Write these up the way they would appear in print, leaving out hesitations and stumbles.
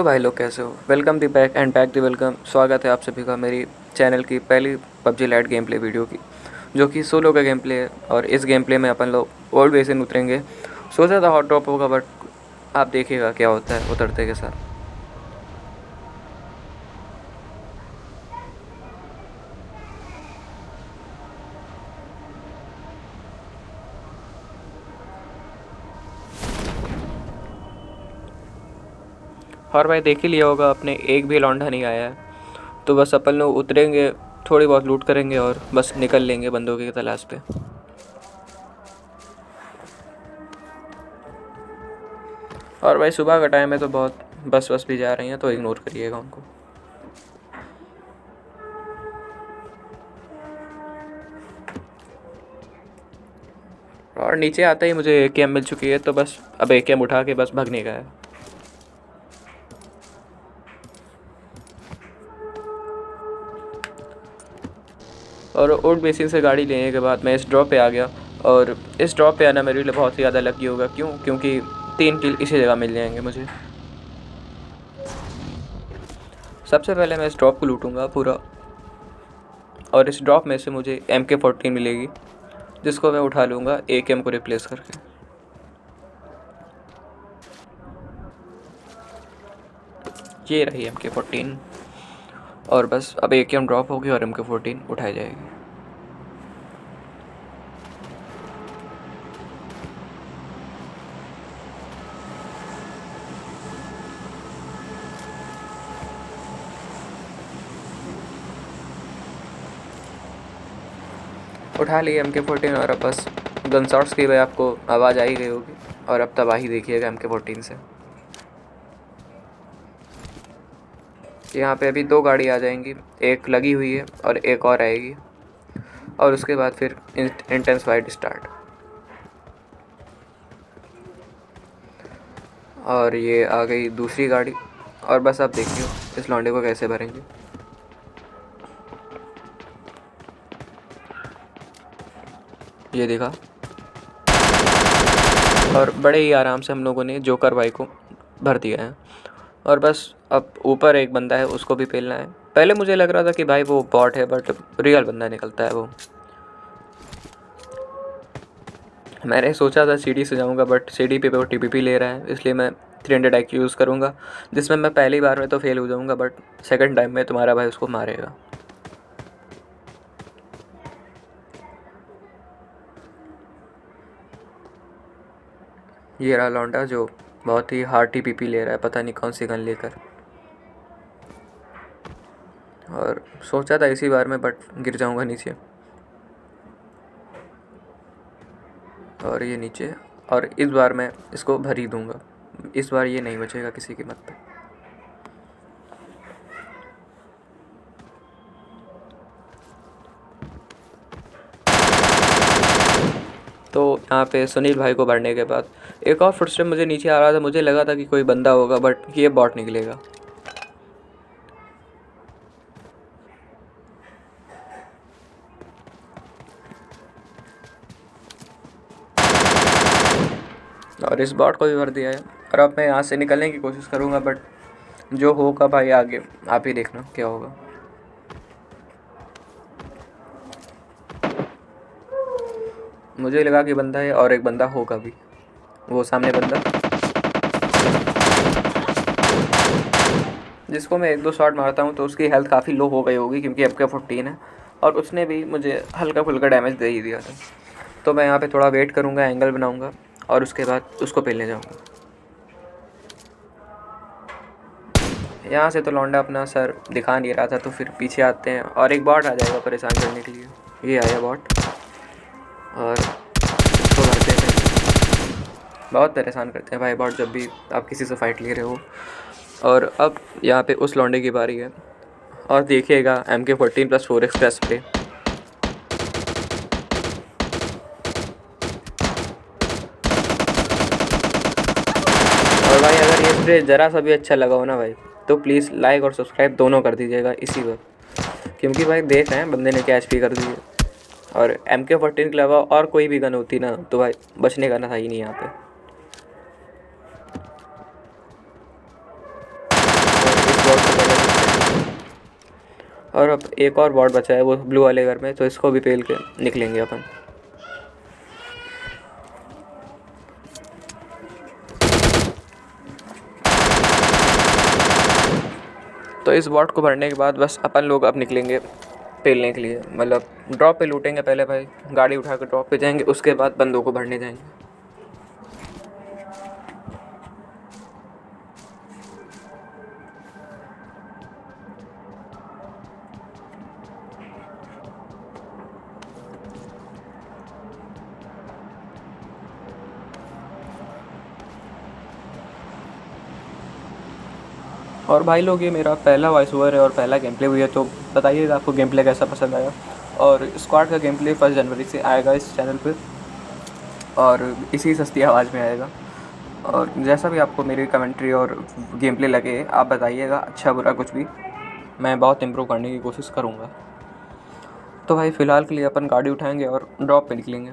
तो भाई लोग कैसे हो। Welcome the back and back the welcome. स्वागत है आप सभी का मेरी चैनल की पहली PUBG light game play video की, जो कि सोलो का गेम प्ले है। और इस गेम प्ले में अपन लोग ओल्ड बेसिन उतरेंगे। सोचा था हॉट ड्रॉप होगा, बट आप देखिएगा क्या होता है उतरते के साथ। और भाई देख ही लिया होगा अपने, एक भी लौंडा नहीं आया है। तो बस अपन लोग उतरेंगे, थोड़ी बहुत लूट करेंगे और बस निकल लेंगे बंदों की तलाश पे। और भाई सुबह का टाइम है तो बहुत बस भी जा रही हैं, तो इग्नोर करिएगा उनको। और नीचे आते ही मुझे AKM मिल चुकी है, तो बस अब AKM उठा के बस भगने का है। और ओल्ड बेसिन से गाड़ी लेने के बाद मैं इस ड्रॉप पे आ गया। और इस ड्रॉप पे आना मेरे लिए बहुत ही ज़्यादा लकी होगा। क्योंकि 3 किल इसी जगह मिल जाएंगे मुझे। सबसे पहले मैं इस ड्रॉप को लूटूंगा पूरा, और इस ड्रॉप में से मुझे MK14 मिलेगी, जिसको मैं उठा लूँगा AKM को रिप्लेस करके। ये रही MK14। और बस अब AKM ड्रॉप होगी और MK14 उठाई जाएगी। उठा ली MK14। और अब बस गन शॉट्स की भाई आपको आवाज़ आई गई होगी। और अब तबाही देखिएगा MK14 से। यहाँ पे अभी 2 गाड़ी आ जाएंगी, एक लगी हुई है और एक और आएगी। और उसके बाद फिर इंटेंस फाइट स्टार्ट। और ये आ गई दूसरी गाड़ी। और बस आप देखिए इस लौंडे को कैसे भरेंगे। ये देखा। और बड़े ही आराम से हम लोगों ने जोकर भाई को भर दिया है। और बस अब ऊपर एक बंदा है, उसको भी पेलना है। पहले मुझे लग रहा था कि भाई वो बॉट है, बट रियल बंदा निकलता है वो। मैंने सोचा था सीढ़ी से जाऊंगा, बट सीढ़ी पे वो TPP ले रहा है, इसलिए मैं 300 IQ यूज़ करूंगा, जिसमें मैं पहली बार में तो फेल हो जाऊंगा, बट सेकंड टाइम में तुम्हारा भाई उसको मारेगा। ये रहा लौंडा जो बहुत ही हार्ड TPP ले रहा है, पता नहीं कौन सी गन लेकर। और सोचा था इसी बार में, बट गिर जाऊंगा नीचे। और ये नीचे। और इस बार मैं इसको भर ही दूंगा। इस बार ये नहीं बचेगा किसी कीमत पे। तो यहाँ पे सुनील भाई को भरने के बाद एक और फुटस्टेप मुझे नीचे आ रहा था। मुझे लगा था कि कोई बंदा होगा, बट ये बॉट निकलेगा। और इस बॉट को भी भर दिया है। और अब मैं यहाँ से निकलने की कोशिश करूँगा, बट जो होगा भाई आगे आप ही देखना क्या होगा। मुझे लगा कि बंदा है, और एक बंदा होगा भी, वो सामने बंदा जिसको मैं 1-2 शॉट मारता हूँ तो उसकी हेल्थ काफ़ी लो हो गई होगी, क्योंकि MK14 है। और उसने भी मुझे हल्का फुल्का डैमेज दे ही दिया था। तो मैं यहाँ पे थोड़ा वेट करूँगा, एंगल बनाऊँगा, और उसके बाद उसको पेलने जाऊँगा। यहाँ से तो लौंडा अपना सर दिखा नहीं रहा था, तो फिर पीछे आते हैं और एक बॉट आ जाएगा परेशान करने के लिए। ये आया बॉट, और इसको भरते हैं। बहुत परेशान करते हैं भाई बॉट जब भी आप किसी से फाइट ले रहे हो। और अब यहाँ पे उस लौंडे की बारी है। और देखिएगा MK14 + 4x का स्प्रे। और भाई अगर ये स्प्रे ज़रा सा भी अच्छा लगा हो ना भाई, तो प्लीज़ लाइक और सब्सक्राइब दोनों कर दीजिएगा इसी वक्त। क्योंकि भाई देख रहे हैं बंदे ने क्या HP कर दी है। और MK14 के अलावा और कोई भी गन होती ना, तो भाई बचने का ना था ही नहीं यहाँ पे। और अब एक और बॉट बचा है वो ब्लू वाले घर में, तो इसको भी पेल के निकलेंगे अपन। तो इस बॉट को भरने के बाद बस अपन लोग अब निकलेंगे पेलने के लिए, मतलब ड्रॉप पे लूटेंगे पहले भाई, गाड़ी उठा कर ड्रॉप पे जाएंगे, उसके बाद बंदों को भरने जाएंगे। और भाई लोग ये मेरा पहला वॉइस ओवर है और पहला गेम प्ले भी है, तो बताइएगा आपको गेम प्ले कैसा पसंद आया। और स्क्वाड का गेम प्ले 1 जनवरी से आएगा इस चैनल पे, और इसी सस्ती आवाज़ में आएगा। और जैसा भी आपको मेरी कमेंट्री और गेम प्ले लगे आप बताइएगा, अच्छा बुरा कुछ भी, मैं बहुत इम्प्रूव करने की कोशिश करूँगा। तो भाई फ़िलहाल के लिए अपन गाड़ी उठाएंगे और ड्रॉप पे निकलेंगे,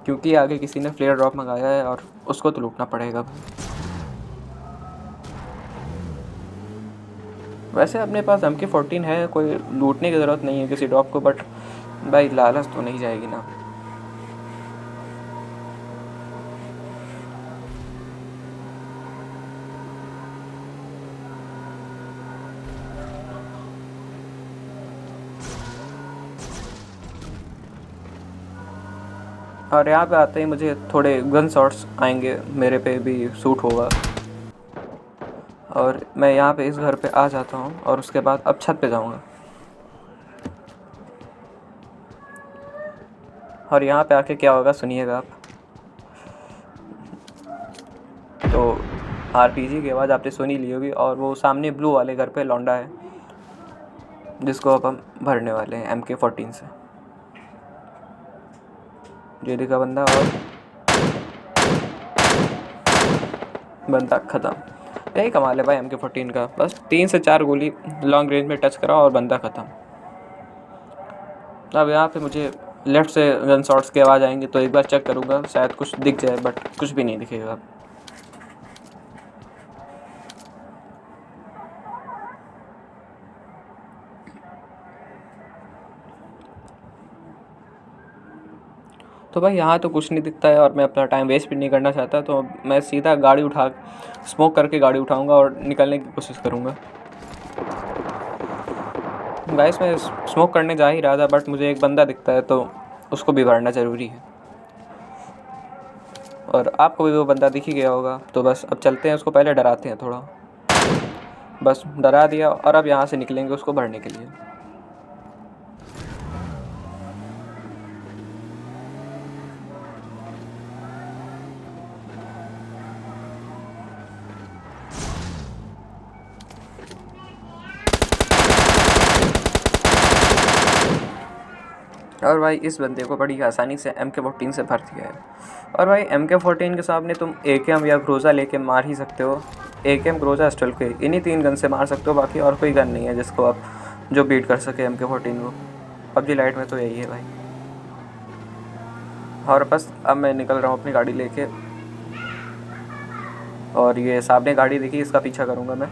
क्योंकि आगे किसी ने फ्लेयर ड्रॉप मंगाया है और उसको तो लूटना पड़ेगा भाई। वैसे अपने पास MK14 है, कोई लूटने की ज़रूरत नहीं है किसी ड्रॉप को, बट भाई लालच तो नहीं जाएगी ना। और यहाँ पे आते ही मुझे थोड़े गन शॉट्स आएंगे, मेरे पे भी सूट होगा। और मैं यहाँ पे इस घर पे आ जाता हूँ और उसके बाद अब छत पे जाऊँगा। और यहाँ पे आके क्या होगा सुनिएगा आप। तो RPG की आवाज़ आपने सुनी ली होगी, और वो सामने ब्लू वाले घर पे लौंडा है जिसको अब हम भरने वाले हैं MK14 से। जेडी का बंदा, और बंदा ख़त्म। यही कमाल है भाई MK14 का, बस 3 से 4 गोली लॉन्ग रेंज में टच करा और बंदा ख़त्म। अब यहाँ पे मुझे लेफ़्ट से गन शॉट्स की आवाज़ आएंगी, तो एक बार चेक करूँगा, शायद कुछ दिख जाए, बट कुछ भी नहीं दिखेगा। तो भाई यहाँ तो कुछ नहीं दिखता है और मैं अपना टाइम वेस्ट भी नहीं करना चाहता, तो मैं सीधा गाड़ी उठा स्मोक करके गाड़ी उठाऊँगा और निकलने की कोशिश करूँगा। गाइस मैं स्मोक करने जा ही रहा था, बट मुझे एक बंदा दिखता है तो उसको भी भरना ज़रूरी है, और आपको भी वो बंदा दिख ही गया होगा। तो बस अब चलते हैं, उसको पहले डराते हैं थोड़ा, बस डरा दिया, और अब यहाँ से निकलेंगे उसको भरने के लिए। और भाई इस बंदे को बड़ी आसानी से MK14 से भर दिया है। और भाई MK14 के सामने तुम AKM या ग्रोजा लेके मार ही सकते हो। AKM, ग्रोजा, स्टल्क, इन्हीं 3 गन से मार सकते हो, बाकी और कोई गन नहीं है जिसको आप जो बीट कर सके MK14 को। PUBG लाइट में तो यही है भाई। और बस अब मैं निकल रहा हूँ अपनी गाड़ी लेके, और ये सामने गाड़ी दिखी, इसका पीछा करूँगा मैं।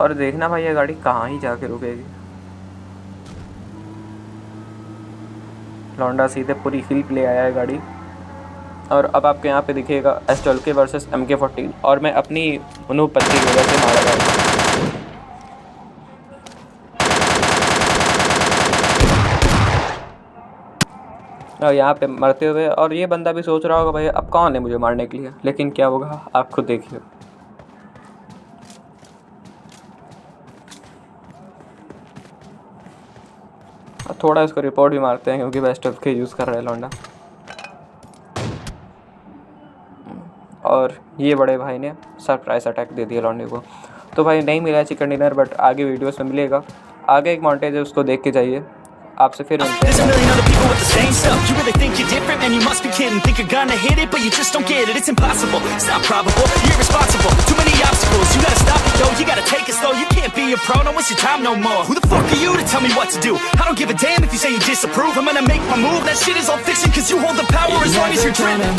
और देखना भाई ये गाड़ी कहाँ ही जाके रुकेगी। लौंडा सीधे पूरी हिल पे ले आया है गाड़ी। और अब आपके यहाँ पे दिखेगा STLK वर्सेस MK14, और मैं अपनी मनोपत्ति की वजह से मारा गया। और यहाँ पे मरते हुए, और ये बंदा भी सोच रहा होगा भाई अब कौन है मुझे मारने के लिए, लेकिन क्या होगा आप खुद देखिए। थोड़ा इसको रिपोर्ट भी मारते हैं क्योंकि बेस्ट ऑफ के यूज़ कर रहा है लौंडा। और ये बड़े भाई ने सरप्राइज अटैक दे दिया लौंडे को। तो भाई नहीं मिला है चिकन डिनर, बट आगे वीडियोस में मिलेगा। आगे एक मॉन्टेज है, उसको देख के जाइए। आपसे फिर मिलते There's a हैं। million other people with the same stuff. You really think you're different? Man, you must be kidding. Think you're gonna hit it, but you just don't get it. It's impossible. It's not probable. You're irresponsible. Too many obstacles. You gotta stop it, though. You gotta take it slow. You can't be a pro. Don't waste your time no more. Who the fuck are you to tell me what to do? I don't give a damn if you say you disapprove. I'm gonna make my move. That shit is all fiction, cause you hold the power as long as you're dreaming.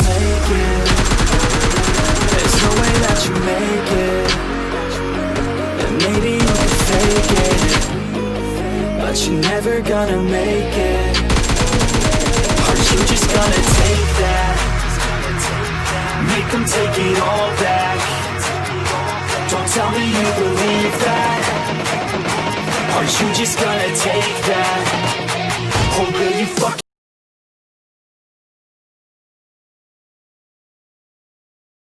There's no way that you make it, and maybe you can fake it, but you're never gonna make it. Are you just gonna take that? Make them take it all back. Don't tell me you believe that. Are you just gonna take that? Or will you fuck